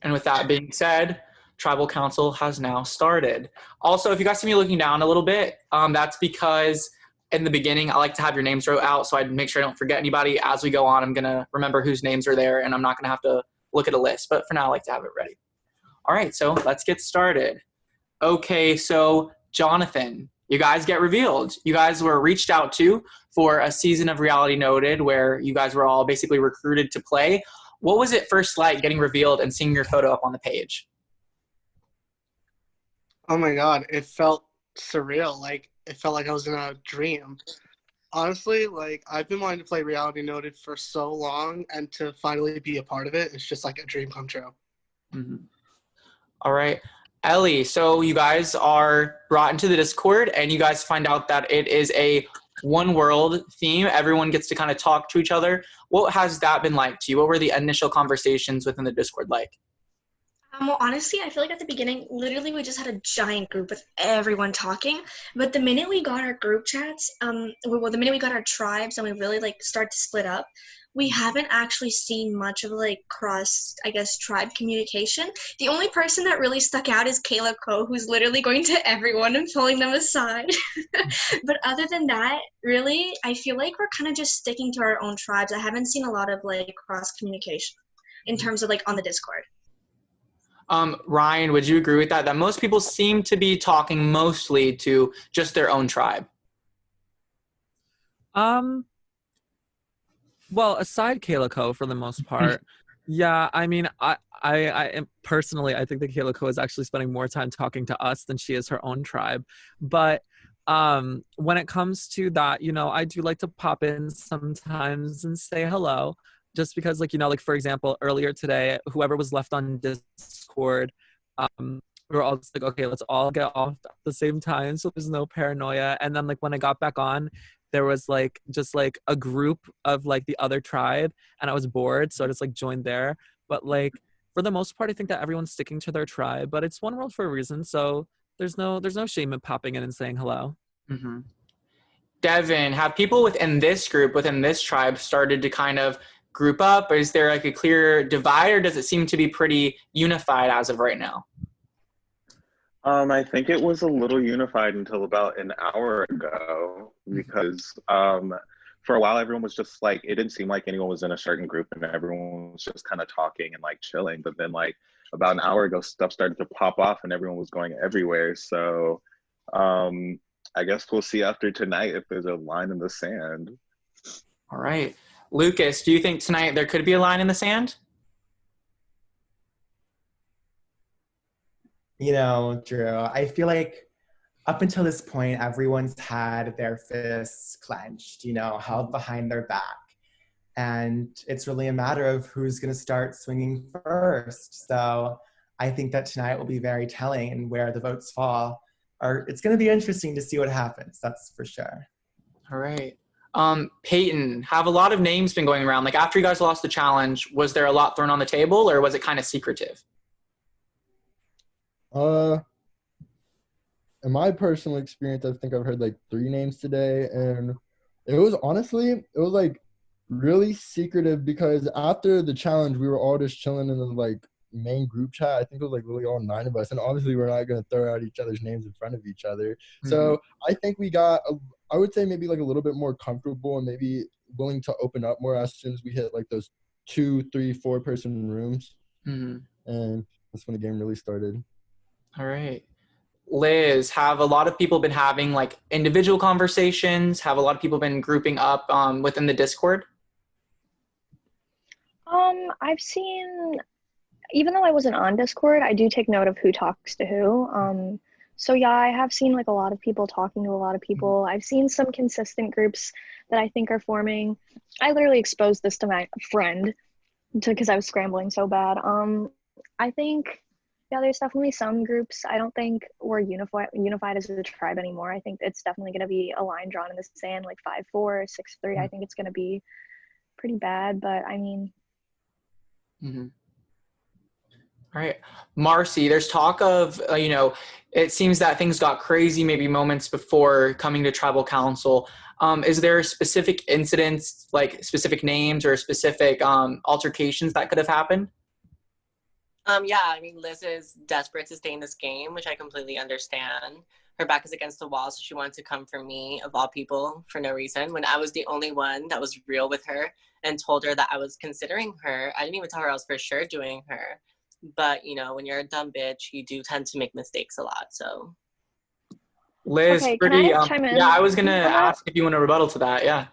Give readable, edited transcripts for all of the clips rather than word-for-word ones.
And with that being said, Tribal Council has now started. Also, if you guys see me looking down a little bit, that's because in the beginning, I like to have your names wrote out so I make sure I don't forget anybody. As we go on, I'm going to remember whose names are there, and I'm not going to have to look at a list. But for now, I like to have it ready. All right, so let's get started. Okay, so Jonathan, you guys get revealed. You guys were reached out to for a season of Reality Noted where you guys were all basically recruited to play. What was it first like getting revealed and seeing your photo up on the page? Oh my god, it felt surreal. Like, it felt like I was in a dream. Honestly, like, I've been wanting to play Reality Noted for so long, and to finally be a part of it, it's just like a dream come true. Mm-hmm. All right. Ellie, so you guys are brought into the Discord and you guys find out that it is a one world theme. Everyone gets to kind of talk to each other. What has that been like to you? What were the initial conversations within the Discord like? Well, honestly, I feel like at the beginning, literally, we just had a giant group with everyone talking. But the minute we got our group chats, the minute we got our tribes and we really like start to split up, we haven't actually seen much of like cross, I guess, tribe communication. The only person that really stuck out is Kayla Ko, who's literally going to everyone and pulling them aside. But other than that, really, I feel like we're kind of just sticking to our own tribes. I haven't seen a lot of like cross communication in terms of like on the Discord. Ryan, would you agree with that? That most people seem to be talking mostly to just their own tribe. Well, aside Kayla Ko for the most part, yeah, I mean, I personally, I think that Kayla Ko is actually spending more time talking to us than she is her own tribe. But when it comes to that, you know, I do like to pop in sometimes and say hello. Just because, like, you know, like, for example, earlier today, whoever was left on Discord, we were all just like, okay, let's all get off at the same time so there's no paranoia. And then, like, when I got back on, there was, like, just, like, a group of, like, the other tribe, and I was bored, so I just, like, joined there. But, like, for the most part, I think that everyone's sticking to their tribe, but it's one world for a reason, so there's no shame in popping in and saying hello. Mm-hmm. Devin, have people within this group, within this tribe, started to kind of group up? Or is there like a clear divide, or does it seem to be pretty unified as of right now? I think it was a little unified until about an hour ago because for a while everyone was just like, it didn't seem like anyone was in a certain group and everyone was just kind of talking and like chilling. But then like about an hour ago, stuff started to pop off and everyone was going everywhere. So I guess we'll see after tonight if there's a line in the sand. All right. Lucas, do you think tonight there could be a line in the sand? You know, Drew, I feel like up until this point, everyone's had their fists clenched, you know, held behind their back. And it's really a matter of who's going to start swinging first. So I think that tonight will be very telling, and where the votes fall. It's going to be interesting to see what happens. That's for sure. All right. Peyton, have a lot of names been going around? Like, after you guys lost the challenge, was there a lot thrown on the table, or was it kind of secretive? In my personal experience, I think I've heard like 3 names today, and it was like really secretive because after the challenge, we were all just chilling in the like main group chat. I think it was like really all 9 of us, and obviously we're not going to throw out each other's names in front of each other. Mm-hmm. So I think we got I would say maybe like a little bit more comfortable and maybe willing to open up more as soon as we hit like those 2, 3, 4 person rooms. Mm-hmm. And that's when the game really started. All right. Liz, have a lot of people been having like individual conversations? Have a lot of people been grouping up within the Discord? I've seen, even though I wasn't on Discord, I do take note of who talks to who. So yeah, I have seen like a lot of people talking to a lot of people. I've seen some consistent groups that I think are forming. I literally exposed this to my friend because I was scrambling so bad. I think, yeah, there's definitely some groups. I don't think we're unified as a tribe anymore. I think it's definitely going to be a line drawn in the sand, like 5-4, 6-3. I think it's going to be pretty bad, but I mean. Mm-hmm. All right. Marcy, there's talk of, it seems that things got crazy maybe moments before coming to Tribal Council. Is there specific incidents, like specific names or specific altercations that could have happened? Yeah, I mean, Liz is desperate to stay in this game, which I completely understand. Her back is against the wall, so she wanted to come for me, of all people, for no reason. When I was the only one that was real with her and told her that I was considering her, I didn't even tell her I was for sure doing her. But, you know, when you're a dumb bitch, you do tend to make mistakes a lot, so. Liz, Okay, can pretty, I chime in yeah, I was gonna on that? ask if you want to rebuttal to that, yeah.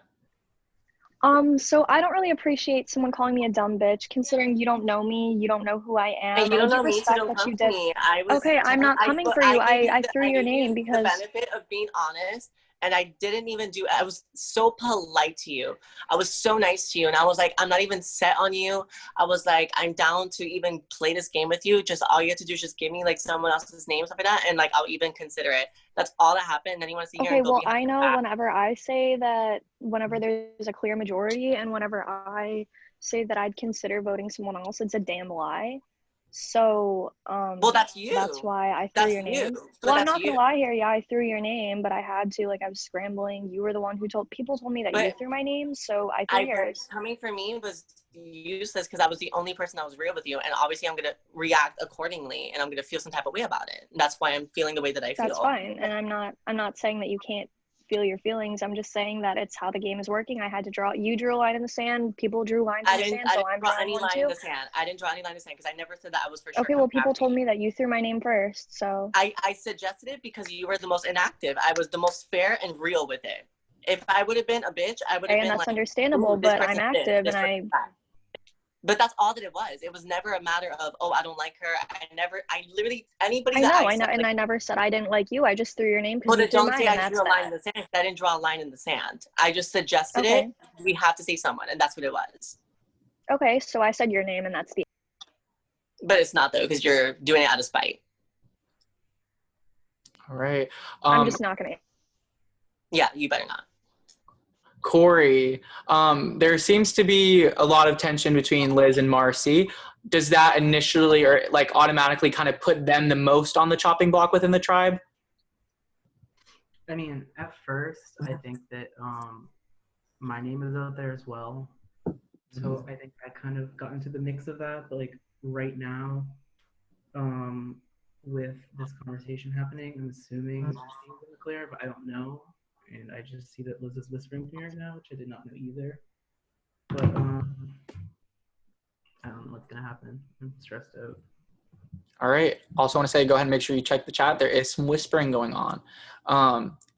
So I don't really appreciate someone calling me a dumb bitch, considering you don't know me, you don't know who I And am. you I don't do know me, so respect don't that come you for did. me. I was Okay, I'm not coming for you. I threw your name the because benefit of being honest, and I didn't even do. I was so polite to you. I was so nice to you, and I was like, I'm not even set on you. I was like, I'm down to even play this game with you. Just all you have to do is just give me like someone else's name, stuff like that, and like I'll even consider it. That's all that happened. And then you want to sit here okay, and go well, behind I my know back. whenever I say that, whenever there's a clear majority, and whenever I say that I'd consider voting someone else, it's a damn lie. So, Well, that's you. that's why I threw That's your you. name. But Well, I'm that's not gonna you. lie here. Yeah, I threw your name, but I had to. Like, I was scrambling. You were the one who people told me that you But threw my name, so I threw yours. coming for me was useless because I was the only person that was real with you, and obviously I'm gonna react accordingly, and I'm gonna feel some type of way about it. That's why I'm feeling the way that I feel. That's fine, and I'm not saying that you can't feel your feelings. I'm just saying that it's how the game is working. I had to you drew a line in the sand, people drew lines in the sand, so I'm draw drawing any one line too. in the sand. I didn't draw any line in the sand because I never said that I was for sure. Okay, well, people told me that you threw my name first, so. I suggested it because you were the most inactive. I was the most fair and real with it. If I would have been a bitch, I would have been And that's like, understandable, this but I'm person's this, active this and person's that. But that's all that it was. It was never a matter of, oh, I don't like her. I literally, anybody I that know, I said, and like, I never said I didn't like you. I just threw your name because well, you then threw don't mine, say and I that's drew a line in that. the sand. I didn't draw a line in the sand. I just suggested Okay. it. We have to say someone, and that's what it was. Okay, so I said your name, and that's the. But it's not, though, because you're doing it out of spite. All right. I'm just not gonna. Yeah, you better not. Corey, there seems to be a lot of tension between Liz and Marcy. Does that initially or like automatically kind of put them the most on the chopping block within the tribe? I mean, at first, I think that my name is out there as well. So I think I kind of got into the mix of that. But like right now, with this conversation happening, I'm assuming things are clear, but I don't know. And I just see that Liz is whispering to me right now, which I did not know either. But I don't know what's gonna happen. I'm stressed out. All right. Also want to say, go ahead and make sure you check the chat. There is some whispering going on.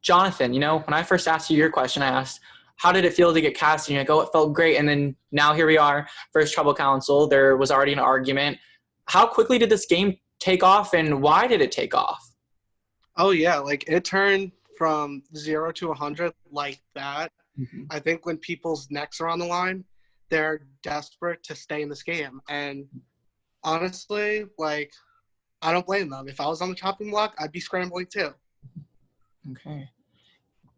Jonathan, you know, when I first asked you your question, I asked, how did it feel to get cast? And you're like, oh, it felt great. And then now here we are, first Tribal Council. There was already an argument. How quickly did this game take off, and why did it take off? Oh yeah, like it turned from 0 to 100 like that. Mm-hmm. I think when people's necks are on the line, they're desperate to stay in this game. And honestly, like, I don't blame them. If I was on the chopping block, I'd be scrambling too. Okay.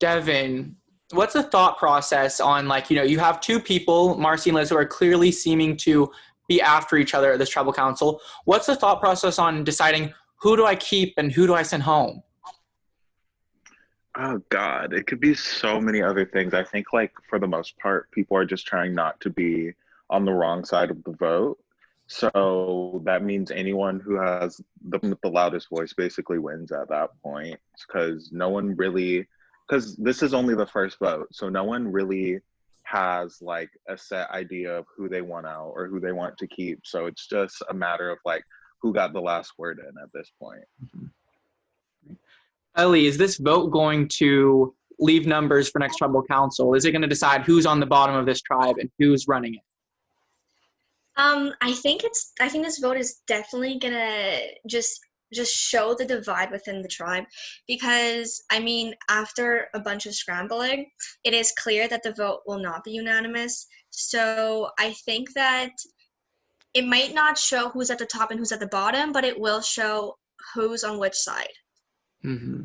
Devin, what's the thought process on, like, you know, you have two people, Marcy and Liz, who are clearly seeming to be after each other at this Tribal Council. What's the thought process on deciding who do I keep and who do I send home? Oh God, it could be so many other things. I think like for the most part, people are just trying not to be on the wrong side of the vote. So that means anyone who has the loudest voice basically wins at that point, because no one really, because this is only the first vote. So no one really has like a set idea of who they want out or who they want to keep. So it's just a matter of like who got the last word in at this point. Ellie, is this vote going to leave numbers for next Tribal Council? Is it going to decide who's on the bottom of this tribe and who's running it? I think this vote is definitely gonna just show the divide within the tribe, because I mean, after a bunch of scrambling, it is clear that the vote will not be unanimous. So I think that it might not show who's at the top and who's at the bottom, but it will show who's on which side. Mm-hmm.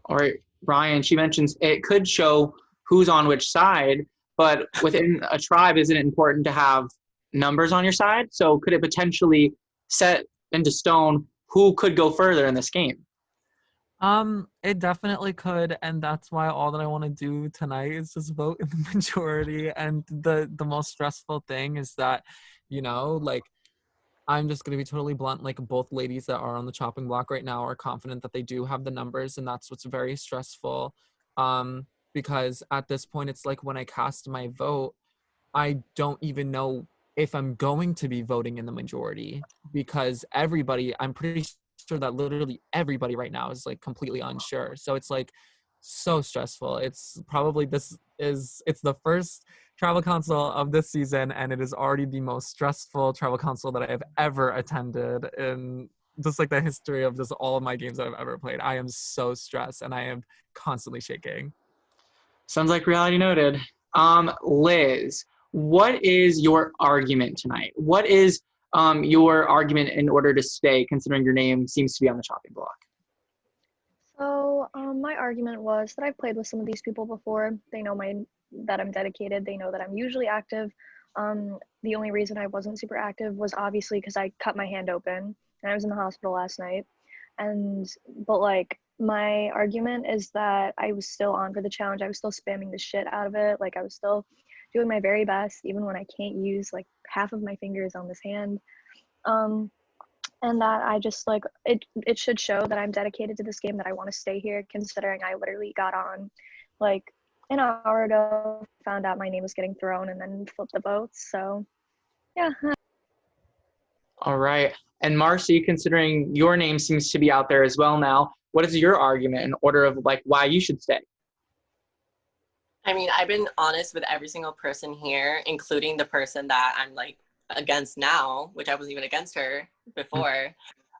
All right, Ryan, she mentions it could show who's on which side, but within a tribe, isn't it important to have numbers on your side? So could it potentially set into stone who could go further in this game? It definitely could, and that's why all that I want to do tonight is just vote in the majority. And the most stressful thing is that, you know, like, I'm just going to be totally blunt. Like, both ladies that are on the chopping block right now are confident that they do have the numbers, and that's what's very stressful. Because at this point, it's like when I cast my vote, I don't even know if I'm going to be voting in the majority, because I'm pretty sure that literally everybody right now is like completely unsure. So it's like so stressful. It's probably it's the first tribal council of this season, and it is already the most stressful tribal council that I have ever attended in just like the history of just all of my games that I've ever played. I am so stressed and I am constantly shaking. Sounds like reality noted. Liz, what is your argument tonight? What is your argument in order to stay, considering your name seems to be on the chopping block? So my argument was that I've played with some of these people before. They know that I'm dedicated. They know that I'm usually active. The only reason I wasn't super active was obviously because I cut my hand open and I was in the hospital last night. But like, my argument is that I was still on for the challenge. I was still spamming the shit out of it. Like, I was still doing my very best, even when I can't use like half of my fingers on this hand. And that I just like, it should show that I'm dedicated to this game, that I want to stay here, considering I literally got on like an hour ago, found out my name was getting thrown, and then flipped the votes. So yeah. All right. And Marcy, considering your name seems to be out there as well now, what is your argument in order of like why you should stay? I mean, I've been honest with every single person here, including the person that I'm like against now, which I wasn't even against her before.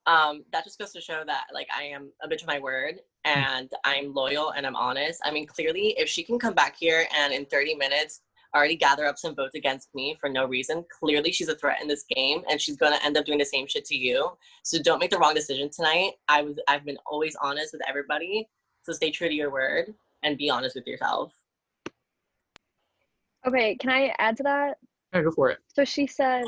That just goes to show that like I am a bitch of my word and I'm loyal and I'm honest. I mean, clearly if she can come back here and in 30 minutes already gather up some votes against me for no reason, clearly she's a threat in this game and she's going to end up doing the same shit to you. So don't make the wrong decision tonight. I've been always honest with everybody. So stay true to your word and be honest with yourself. Okay, can I add to that? Yeah, go for it. So she said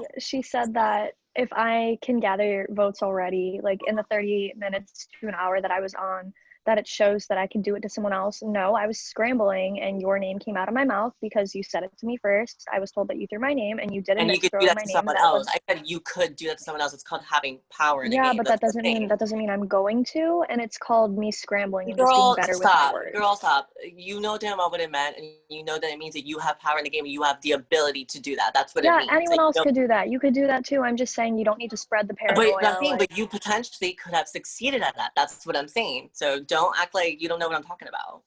that if I can gather votes already, like in the 30 minutes to an hour that I was on, that it shows that I can do it to someone else. No, I was scrambling and your name came out of my mouth because you said it to me first. I was told that you threw my name and you didn't. And you could do that to someone else. I said you could do that to someone else. It's called having power in the game. Yeah, but that doesn't mean I'm going to, and it's called me scrambling and just Girl, being better stop. with my words. Girl, stop. You know damn well what it meant, and you know that it means that you have power in the game and you have the ability to do that. That's what it means. Yeah, anyone else could do that. You could do that too. I'm just saying you don't need to spread the paranoia. But you potentially could have succeeded at that. That's what I'm saying. So don't act like you don't know what I'm talking about.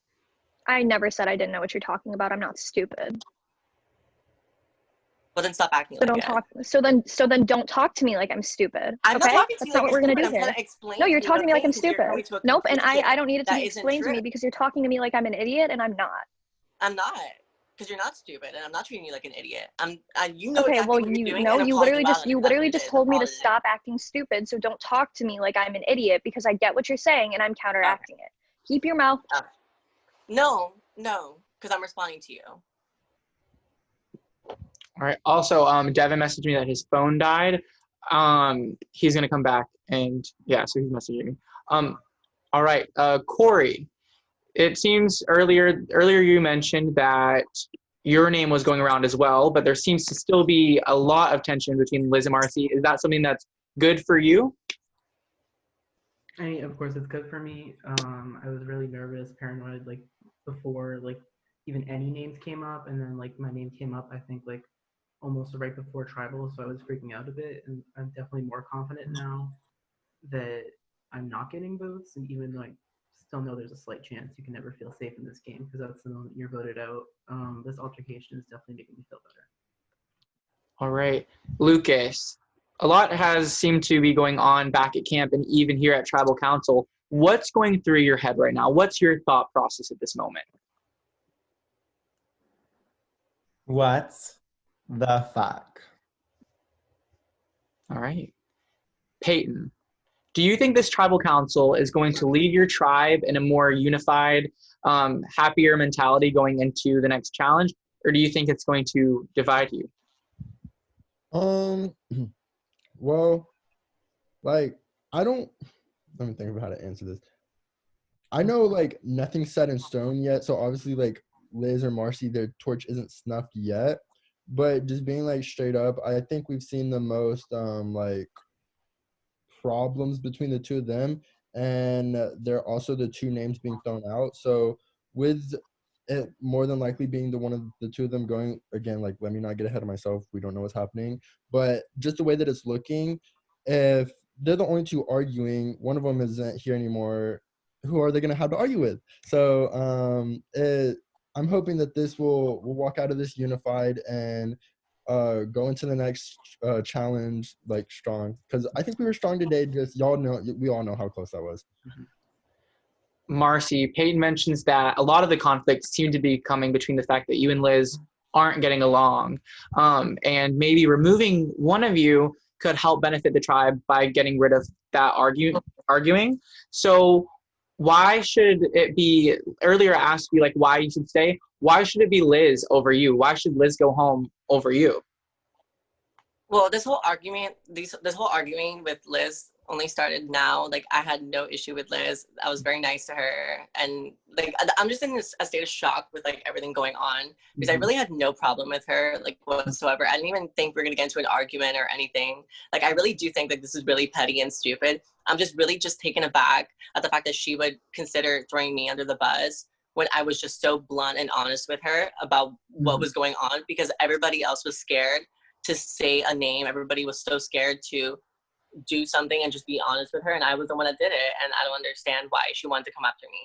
I never said I didn't know what you're talking about. I'm not stupid. Well, then stop acting so like it. So then don't talk to me like I'm stupid. I'm okay? not talking to That's you not like what we're gonna do I'm here. Explain no, you're talking to me like I'm stupid. Nope, and I don't need it to be explained to me because you're talking to me like I'm an idiot and I'm not. I'm not. Because you're not stupid and I'm not treating you like an idiot. You know okay, exactly well, what you're doing. you literally just told me to stop acting stupid, so don't talk to me like I'm an idiot because I get what you're saying and I'm counteracting it. Keep your mouth. No, because I'm responding to you. All right. Also, Devin messaged me that his phone died. He's gonna come back, and yeah, so he's messaging me. All right, Corey. It seems earlier you mentioned that your name was going around as well, but there seems to still be a lot of tension between Liz and Marcy. Is that something that's good for you? I mean, of course, it's good for me. I was really nervous, paranoid, like before, like even any names came up, and then like my name came up. I think like almost right before tribal, so I was freaking out a bit, and I'm definitely more confident now that I'm not getting votes, and even though I still know there's a slight chance, you can never feel safe in this game because that's the moment you're voted out. This altercation is definitely making me feel better. All right, Lucas. A lot has seemed to be going on back at camp and even here at Tribal Council. What's going through your head right now? What's your thought process at this moment? What the fuck? All right. Peyton, do you think this Tribal Council is going to leave your tribe in a more unified, happier mentality going into the next challenge? Or do you think it's going to divide you? Well, like, let me think about how to answer this. I know, like, nothing's set in stone yet, so obviously, like, Liz or Marcy, their torch isn't snuffed yet, but just being, like, straight up, I think we've seen the most, like, problems between the two of them, and they're also the two names being thrown out. So with it more than likely being the one of the two of them going again, like, let me not get ahead of myself. We don't know what's happening, but just the way that it's looking, if they're the only two arguing, one of them isn't here anymore, who are they going to have to argue with? So I'm hoping that this will walk out of this unified and go into the next challenge like strong, because I think we were strong today. Just we all know how close that was. Marcy, Peyton mentions that a lot of the conflicts seem to be coming between the fact that you and Liz aren't getting along, and maybe removing one of you could help benefit the tribe by getting rid of that arguing. So why should it be, earlier I asked you like why you should stay, why should it be Liz over you? Why should Liz go home over you? Well, this whole argument with Liz only started now. Like, I had no issue with Liz. I was very nice to her, and like I'm just in a state of shock with like everything going on, because I really had no problem with her like whatsoever. I didn't even think we were gonna get into an argument or anything. Like, I really do think that this is really petty and stupid. I'm just really just taken aback at the fact that she would consider throwing me under the bus when I was just so blunt and honest with her about what was going on, because everybody else was scared to say a name. Everybody was so scared to do something and just be honest with her, and I was the one that did it, and I don't understand why she wanted to come after me.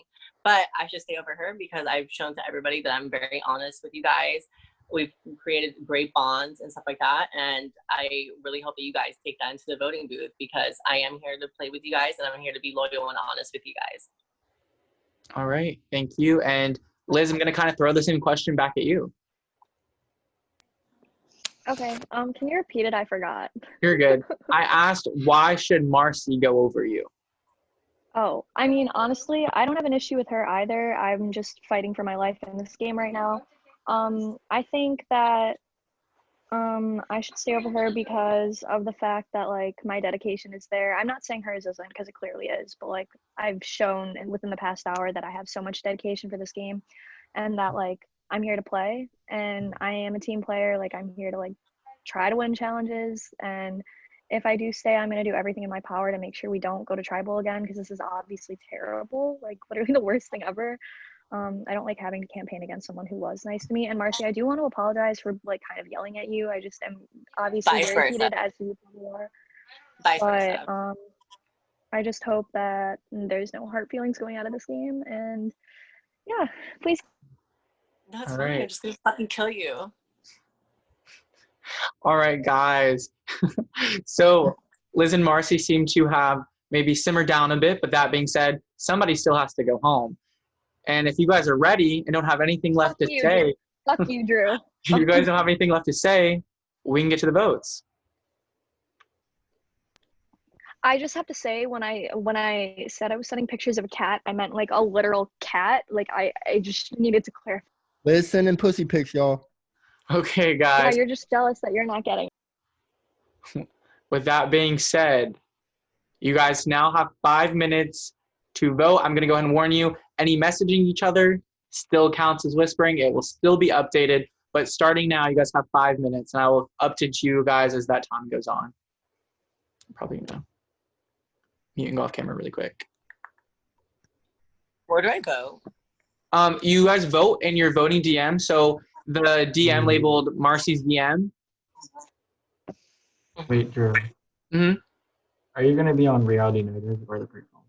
But I should stay over her because I've shown to everybody that I'm very honest with you guys. We've created great bonds and stuff like that, and I really hope that you guys take that into the voting booth, because I am here to play with you guys, and I'm here to be loyal and honest with you guys. All right, thank you. And Liz, I'm going to kind of throw the same question back at you. Okay, can you repeat it? I forgot. You're good. I asked, why should Marcy go over you? Oh, I mean, honestly, I don't have an issue with her either. I'm just fighting for my life in this game right now. I think that I should stay over her because of the fact that like my dedication is there. I'm not saying hers isn't, because it clearly is, but like I've shown within the past hour that I have so much dedication for this game, and that like I'm here to play, and I am a team player. Like, I'm here to like try to win challenges, and if I do stay, I'm going to do everything in my power to make sure we don't go to tribal again, because this is obviously terrible, like literally the worst thing ever. I don't like having to campaign against someone who was nice to me. And Marcy, I do want to apologize for like kind of yelling at you. I just am obviously very heated, as you probably are. But I just hope that there's no hard feelings going out of this game, and yeah, please. No, it's fine. I'm just gonna fucking kill you. All right, guys. So Liz and Marcy seem to have maybe simmered down a bit, but that being said, somebody still has to go home. And if you guys are ready and don't have anything left to say, fuck you, Drew. If you guys don't have anything left to say, we can get to the votes. I just have to say, when I said I was sending pictures of a cat, I meant like a literal cat. Like, I just needed to clarify. Liz sending pussy pics, y'all. Okay, guys. Yeah, you're just jealous that you're not getting. With that being said, you guys now have 5 minutes to vote. I'm going to go ahead and warn you, any messaging each other still counts as whispering. It will still be updated, but starting now, you guys have 5 minutes, and I will update you guys as that time goes on. I'm probably going to mute and go off camera really quick. Where do I go? You guys vote in your voting DM. So the DM labeled Marcy's DM. Wait, Drew. Mm-hmm. Are you going to be on Reality United or the pre-film?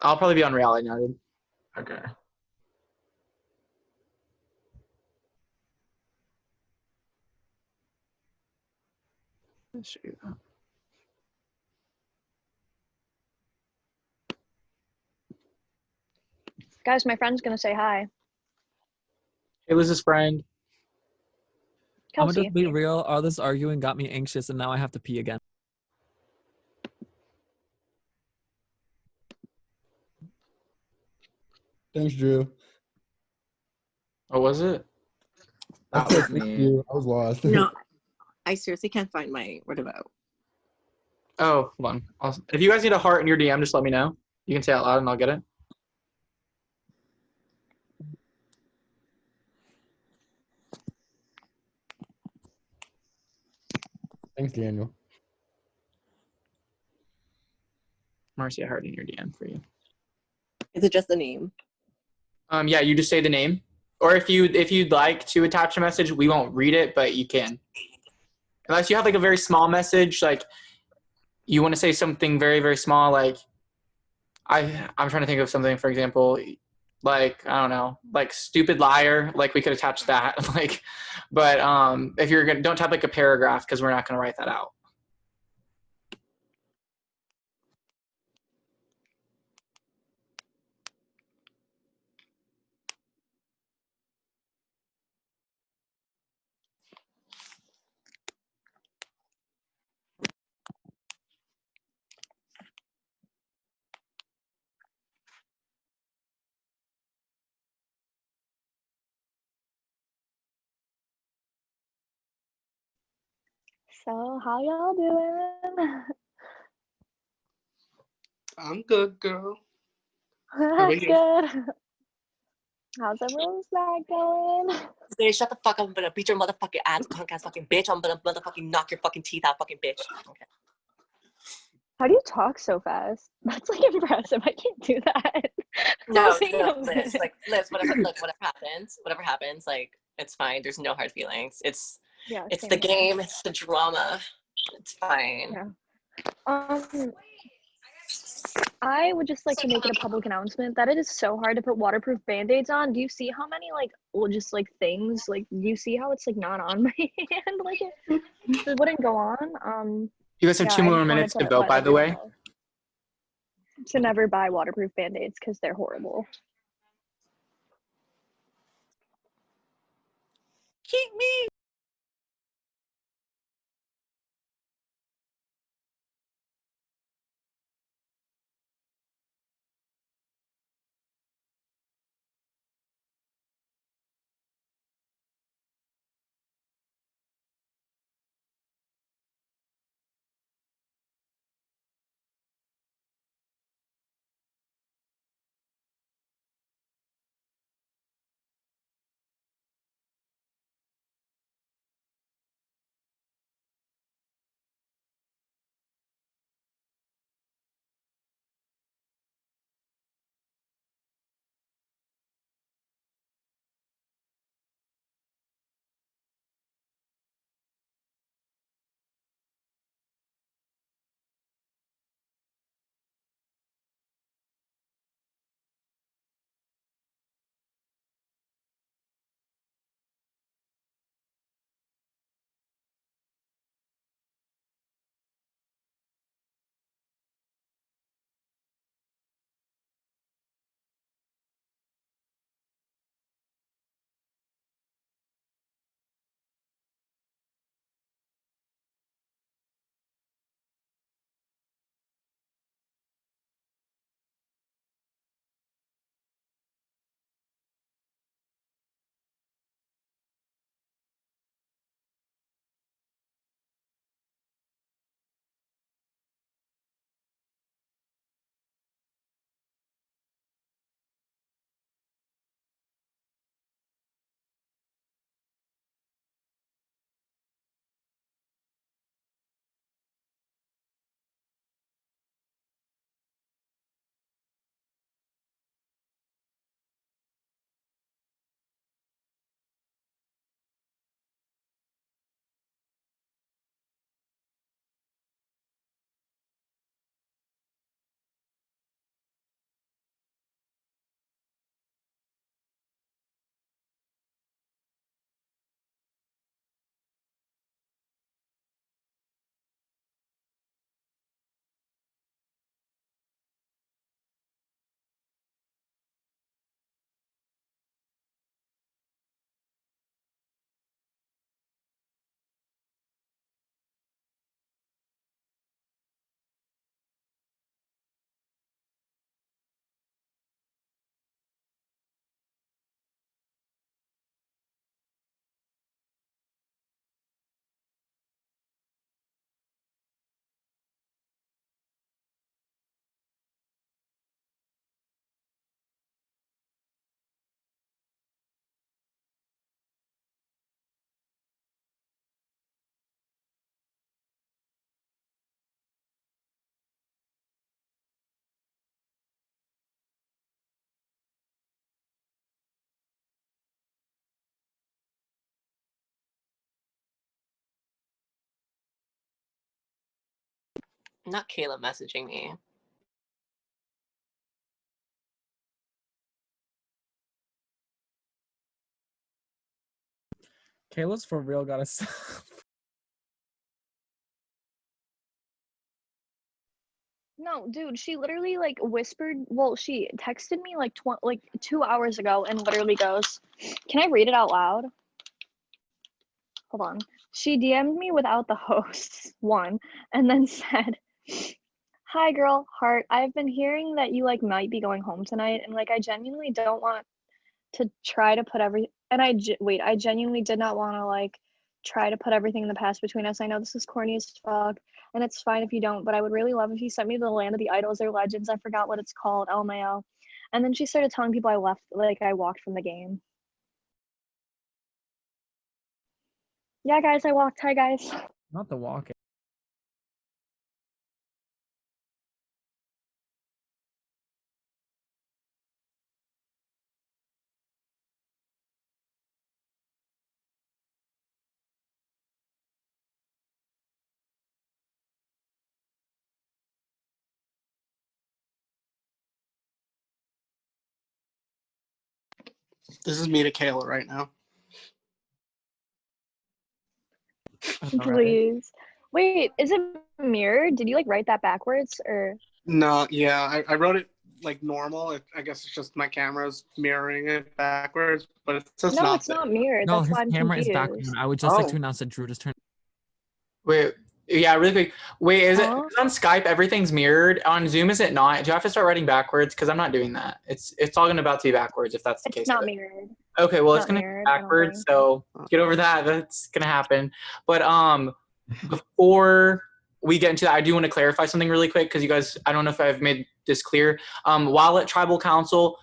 I'll probably be on Reality United. Okay. Let's show you that. Guys, my friend's gonna say hi. Hey, Liz's friend. I'm gonna Kelsey. just be real. All this arguing got me anxious, and now I have to pee again. Thanks, Drew. Oh, was it? That was me. I was lost. No, I seriously can't find my where to vote. Oh, hold on. If you guys need a heart in your DM, just let me know. You can say it out loud and I'll get it. Thanks, Daniel. Marcy, I heard in your DM for you. Is it just a name? Yeah, you just say the name. Or if you'd like to attach a message, we won't read it, but you can. Unless you have like a very small message, like you want to say something very, very small, like I'm trying to think of something, for example, like, I don't know, like stupid liar, like we could attach that. Like, but if you're gonna, don't type like a paragraph because we're not gonna write that out. So how y'all doing? I'm good, girl. How are That's you? good. How's everyone's night going? Zay, shut the fuck up. I'm gonna beat your motherfucking ass, punk ass fucking bitch. I'm gonna motherfucking knock your fucking teeth out, fucking bitch. Okay. How do you talk so fast? That's like impressive. I can't do that. No, Don't no, think Liz. of Like, Liz, whatever happens, like, it's fine. There's no hard feelings. It's Yeah, the same here. game. It's the drama. It's fine. Yeah. I would just like to make it a public announcement that it is so hard to put waterproof band-aids on. Do you see how many just like things, like, do you see how it's like not on my hand? Like it wouldn't go on. You guys have Yeah, 2 I more just wanted minutes to vote, let by the everyone way. know to never buy waterproof band-aids because they're horrible. Keep me. Not Kayla messaging me. Kayla's for real gotta stop. No, dude, she literally like whispered. Well, she texted me like 2 hours ago and literally goes, "Can I read it out loud?" Hold on. She DM'd me without the hosts one, and then said, "Hi, girl, heart. I've been hearing that you like might be going home tonight, and like I genuinely don't want to try to put I genuinely did not want to like try to put everything in the past between us. I know this is corny as fuck, and it's fine if you don't, but I would really love if you sent me to the land of the idols or legends. I forgot what it's called, LMAO." And then she started telling people I walked from the game. Yeah, guys, I walked. Hi, guys. Not the walking. This is me to Kayla right now. Please. Wait, is it mirrored? Did you like write that backwards or? No, yeah, I wrote it like normal. I guess it's just my camera's mirroring it backwards, but it's just No, not. it's not mirrored. No, That's his why I'm camera is confused. backwards. I would just like Oh. to announce that Drew just turned. Wait, yeah, really quick. Wait, is it Huh? on Skype? Everything's mirrored. On Zoom, is it not? Do you have to start writing backwards? Because I'm not doing that. It's all about to be backwards if that's the case. It's not of it. mirrored. Okay, well, it's not gonna be mirrored, I don't backwards. think. So get over that. That's gonna happen. But before we get into that, I do want to clarify something really quick because you guys, I don't know if I've made this clear. While at Tribal Council,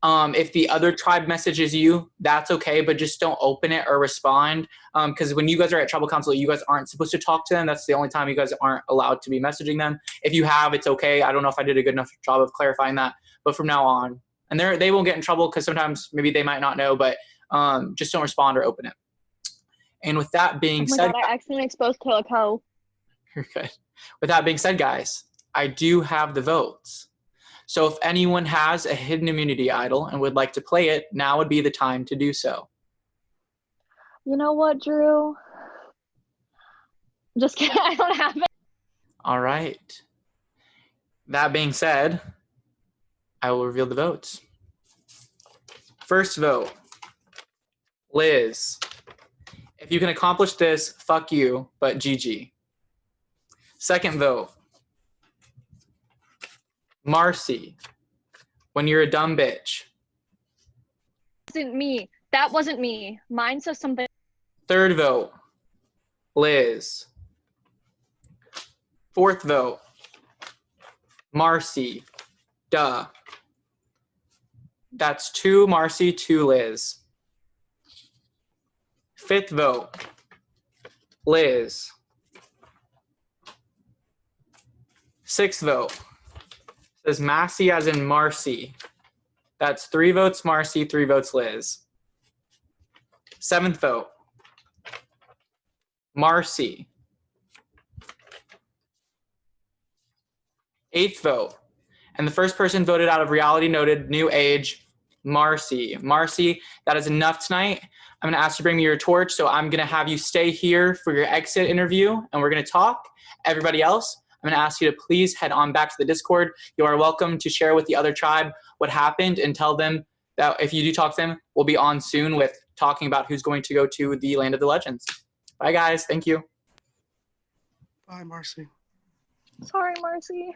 if the other tribe messages you, that's okay, but just don't open it or respond. Because when you guys are at Tribal Council, you guys aren't supposed to talk to them. That's the only time you guys aren't allowed to be messaging them. If you have, it's okay. I don't know if I did a good enough job of clarifying that, but from now on, and they won't get in trouble because sometimes maybe they might not know, but just don't respond or open it. And with that being Oh my said, god, I accidentally exposed Kayla Co. you're good. With that being said, guys, I do have the votes. So if anyone has a hidden immunity idol and would like to play it, now would be the time to do so. You know what, Drew? Just kidding. I don't have it. All right. That being said, I will reveal the votes. First vote, Liz. If you can accomplish this, fuck you, but GG. Second vote, Marcy. When you're a dumb bitch. Wasn't me. That wasn't me. Mine says something. Third vote, Liz. Fourth vote, Marcy. Duh. That's 2 Marcy, 2 Liz. Fifth vote, Liz. Sixth vote, says Massey as in Marcy. That's 3 votes Marcy, 3 votes Liz. Seventh vote, Marcy. Eighth vote, and the first person voted out of Reality Noted, New Age, Marcy. Marcy, that is enough tonight. I'm gonna ask you to bring me your torch, so I'm gonna have you stay here for your exit interview, and we're gonna talk. Everybody else, I'm gonna ask you to please head on back to the Discord. You are welcome to share with the other tribe what happened and tell them that if you do talk to them, we'll be on soon with talking about who's going to go to the Land of the Legends. Bye guys, thank you. Bye, Marcy. Sorry, Marcy.